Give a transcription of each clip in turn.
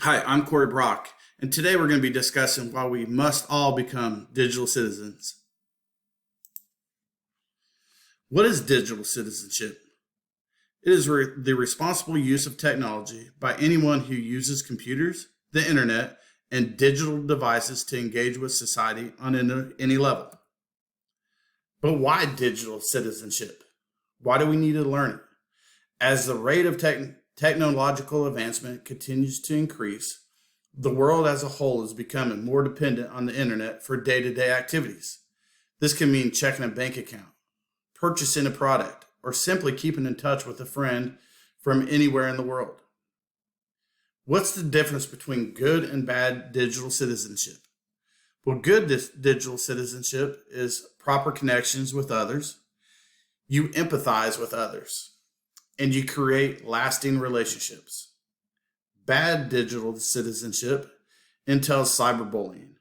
Hi, I'm Corey Brock, and today we're going to be discussing why we must all become digital citizens. What is digital citizenship? It is the responsible use of technology by anyone who uses computers, the internet, and digital devices to engage with society on any level. But why digital citizenship? Why do we need to learn it? As the rate of technological advancement continues to increase, the world as a whole is becoming more dependent on the internet for day-to-day activities. This can mean checking a bank account, purchasing a product, or simply keeping in touch with a friend from anywhere in the world. What's the difference between good and bad digital citizenship? Well, good digital citizenship is proper connections with others. You empathize with others and you create lasting relationships. Bad digital citizenship entails cyberbullying.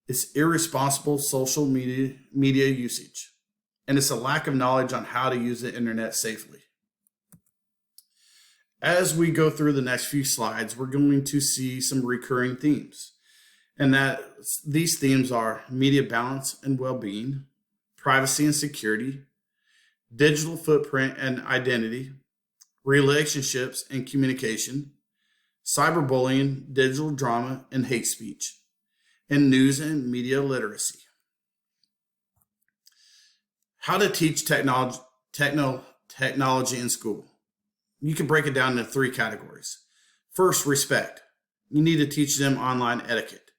It's irresponsible social media usage, and it's a lack of knowledge on how to use the internet safely. As we go through the next few slides, we're going to see some recurring themes, and that these themes are media balance and well-being, privacy and security, digital footprint and identity, relationships and communication, cyberbullying, digital drama and hate speech, and news and media literacy. How to teach technology in school. You can break it down into three categories. First, respect. You need to teach them online etiquette.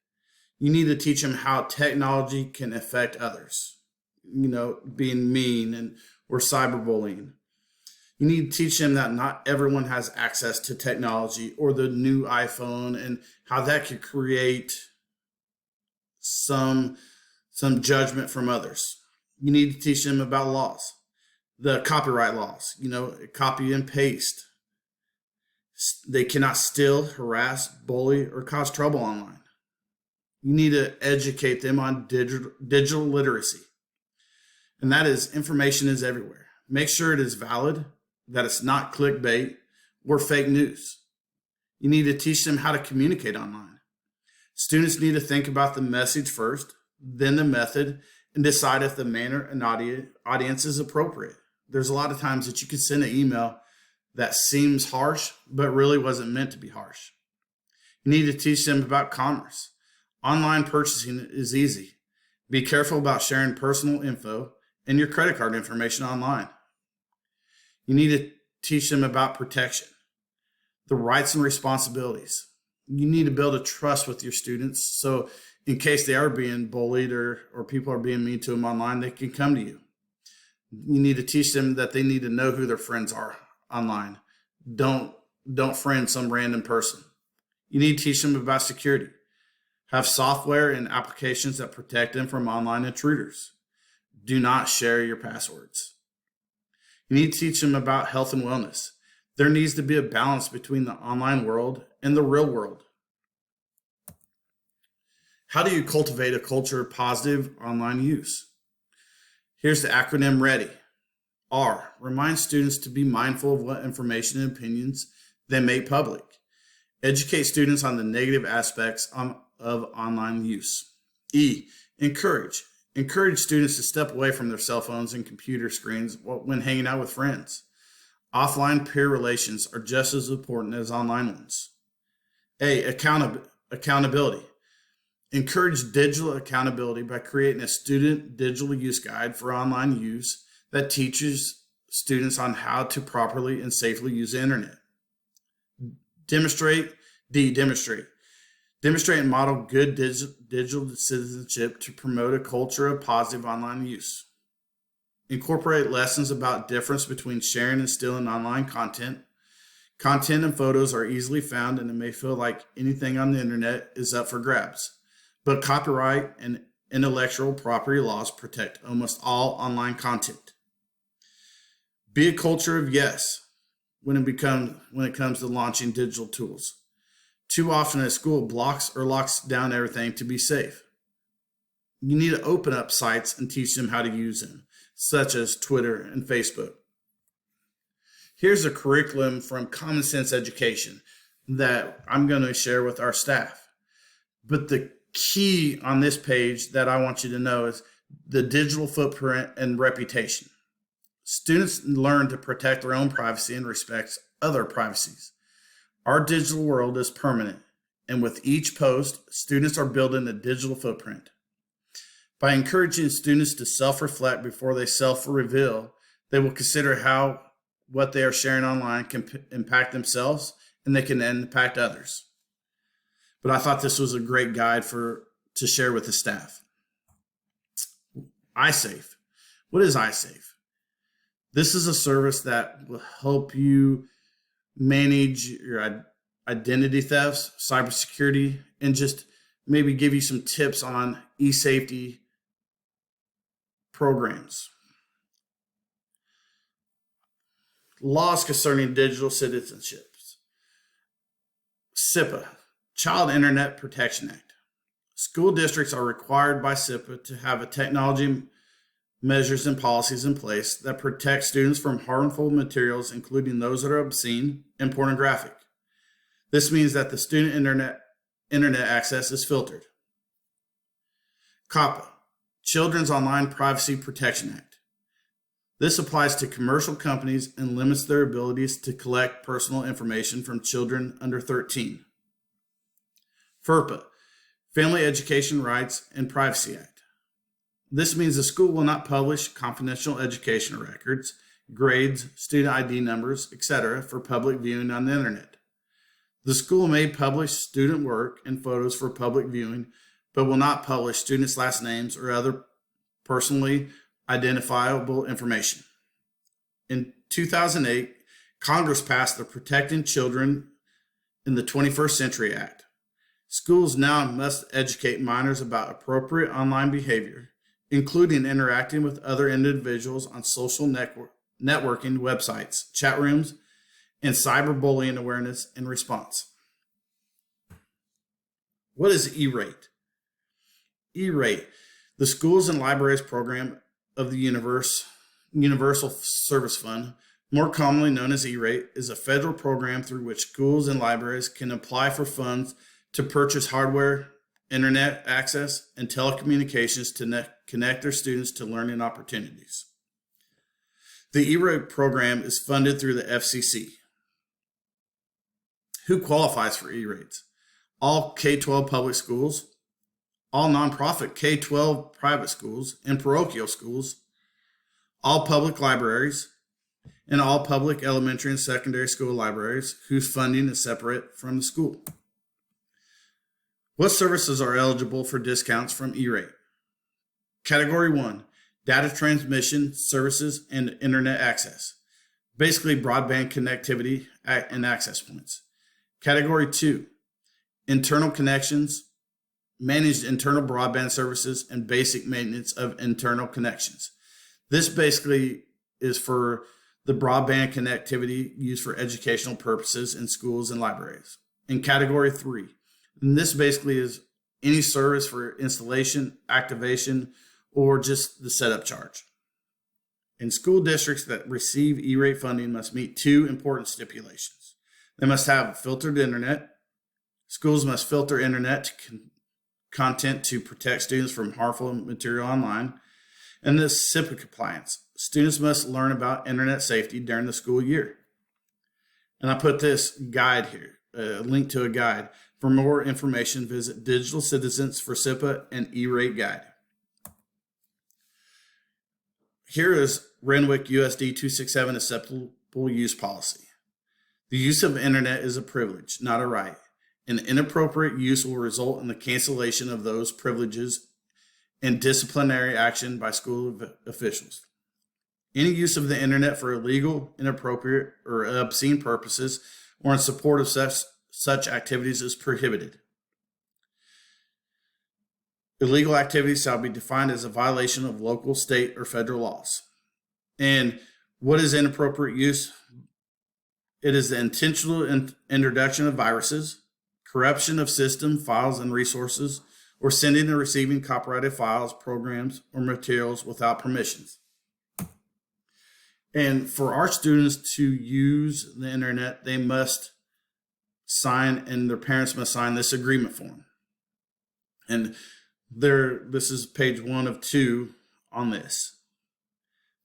You need to teach them how technology can affect others. Being mean or cyberbullying. You need to teach them that not everyone has access to technology or the new iPhone and how that could create some judgment from others. You need to teach them about laws, the copyright laws, copy and paste. They cannot steal, harass, bully, or cause trouble online. You need to educate them on digital literacy. And that is, information is everywhere. Make sure it is valid, that it's not clickbait or fake news. You need to teach them how to communicate online. Students need to think about the message first, then the method, and decide if the manner and audience is appropriate. There's a lot of times that you could send an email that seems harsh, but really wasn't meant to be harsh. You need to teach them about commerce. Online purchasing is easy. Be careful about sharing personal info and your credit card information online. You need to teach them about protection, the rights and responsibilities. You need to build a trust with your students so in case they are being bullied or people are being mean to them online, they can come to you. You need to teach them that they need to know who their friends are online. Don't friend some random person. You need to teach them about security. Have software and applications that protect them from online intruders. Do not share your passwords. You need to teach them about health and wellness. There needs to be a balance between the online world and the real world. How do you cultivate a culture of positive online use? Here's the acronym READY. R, remind students to be mindful of what information and opinions they make public. Educate students on the negative aspects of online use. E, encourage. Encourage students to step away from their cell phones and computer screens when hanging out with friends. Offline peer relations are just as important as online ones. A, accountability. Encourage digital accountability by creating a student digital use guide for online use that teaches students on how to properly and safely use the internet. Demonstrate. Demonstrate and model good digital citizenship to promote a culture of positive online use. Incorporate lessons about difference between sharing and stealing online content. Content and photos are easily found, and it may feel like anything on the internet is up for grabs. But copyright and intellectual property laws protect almost all online content. Be a culture of yes when it comes to launching digital tools. Too often at school blocks or locks down everything to be safe. You need to open up sites and teach them how to use them, such as Twitter and Facebook. Here's a curriculum from Common Sense Education that I'm going to share with our staff. But the key on this page that I want you to know is the digital footprint and reputation. Students learn to protect their own privacy and respect other privacies. Our digital world is permanent, and with each post, students are building a digital footprint. By encouraging students to self-reflect before they self-reveal, they will consider how what they are sharing online can impact themselves, and they can impact others. But I thought this was a great guide to share with the staff. iSafe. What is iSafe? This is a service that will help you manage your identity thefts, cybersecurity, and just maybe give you some tips on e-safety programs. Laws concerning digital citizenships. SIPA, Child Internet Protection Act. School districts are required by SIPA to have a technology measures and policies in place that protect students from harmful materials, including those that are obscene and pornographic. This means that the student internet access is filtered. COPPA, Children's Online Privacy Protection Act. This applies to commercial companies and limits their abilities to collect personal information from children under 13. FERPA, Family Education Rights and Privacy Act. This means the school will not publish confidential education records, grades, student ID numbers, etc. for public viewing on the internet. The school may publish student work and photos for public viewing, but will not publish students' last names or other personally identifiable information. In 2008, Congress passed the Protecting Children in the 21st Century Act. Schools now must educate minors about appropriate online behavior, including interacting with other individuals on social networking websites, chat rooms, and cyberbullying awareness and response. What is E-Rate? E-Rate, the Schools and Libraries Program of the Universal Service Fund, more commonly known as E-Rate, is a federal program through which schools and libraries can apply for funds to purchase hardware, internet access, and telecommunications to connect their students to learning opportunities. The E-Rate program is funded through the FCC. Who qualifies for E-Rates? All K-12 public schools, all nonprofit K-12 private schools and parochial schools, all public libraries, and all public elementary and secondary school libraries whose funding is separate from the school. What services are eligible for discounts from E-Rate? Category 1, data transmission services and internet access, basically broadband connectivity and access points. Category 2, internal connections, managed internal broadband services, and basic maintenance of internal connections. This basically is for the broadband connectivity used for educational purposes in schools and libraries. In category 3, and this basically is any service for installation, activation, or just the setup charge. And school districts that receive E-Rate funding must meet 2 important stipulations. They must have filtered internet. Schools must filter internet content to protect students from harmful material online. And this SIPA compliance. Students must learn about internet safety during the school year. And I put this guide here, a link to a guide. For more information, visit Digital Citizens for SIPA and E-Rate Guide. Here is Renwick USD 267 Acceptable Use Policy. The use of internet is a privilege, not a right. And inappropriate use will result in the cancellation of those privileges and disciplinary action by school officials. Any use of the internet for illegal, inappropriate, or obscene purposes or in support of such activities is prohibited. Illegal activities shall be defined as a violation of local, state, or federal laws. And what is inappropriate use? It is the intentional introduction of viruses, corruption of system, files, and resources, or sending and receiving copyrighted files, programs, or materials without permissions. And for our students to use the internet, they must sign, and their parents must sign this agreement form. And this is page 1 of 2 on this.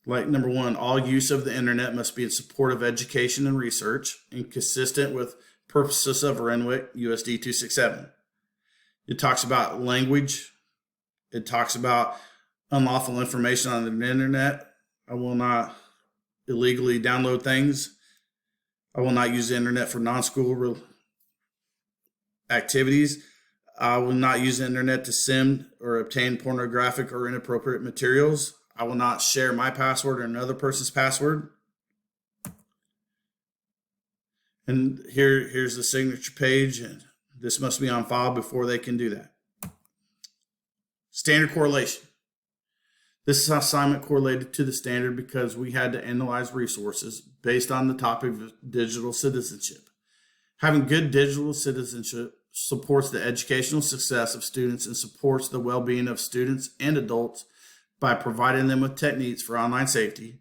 Like number 1, all use of the internet must be in support of education and research and consistent with purposes of Renwick USD 267. It talks about language. It talks about unlawful information on the internet. I will not illegally download things. I will not use the internet for non-school activities. I will not use the internet to send or obtain pornographic or inappropriate materials. I will not share my password or another person's password. And here's the signature page, and this must be on file before they can do that. Standard correlation. This assignment correlated to the standard because we had to analyze resources based on the topic of digital citizenship. Having good digital citizenship supports the educational success of students and supports the well-being of students and adults by providing them with techniques for online safety,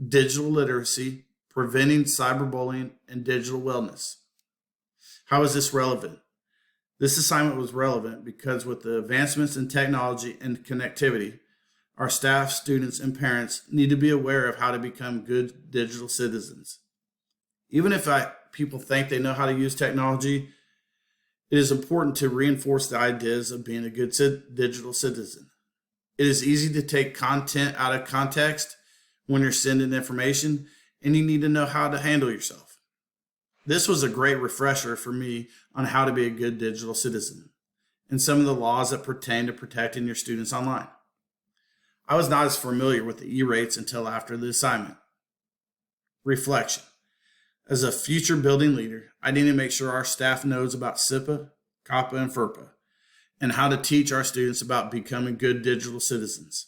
digital literacy, preventing cyberbullying, and digital wellness. How is this relevant? This assignment was relevant because with the advancements in technology and connectivity, our staff, students, and parents need to be aware of how to become good digital citizens. Even if people think they know how to use technology, it is important to reinforce the ideas of being a good digital citizen. It is easy to take content out of context when you're sending information, and you need to know how to handle yourself. This was a great refresher for me on how to be a good digital citizen and some of the laws that pertain to protecting your students online. I was not as familiar with the E-rates until after the assignment. Reflection. As a future building leader, I need to make sure our staff knows about SIPA, COPPA, and FERPA, and how to teach our students about becoming good digital citizens.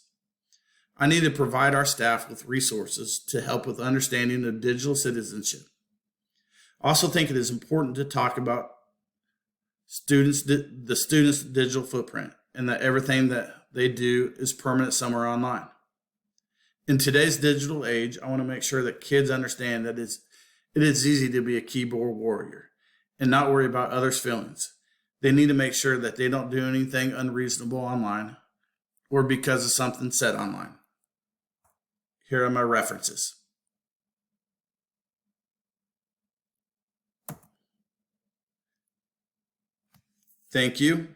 I need to provide our staff with resources to help with understanding of digital citizenship. I also think it is important to talk about the students' digital footprint and that everything that they do is permanent somewhere online. In today's digital age, I want to make sure that kids understand that it is easy to be a keyboard warrior and not worry about others' feelings. They need to make sure that they don't do anything unreasonable online or because of something said online. Here are my references. Thank you.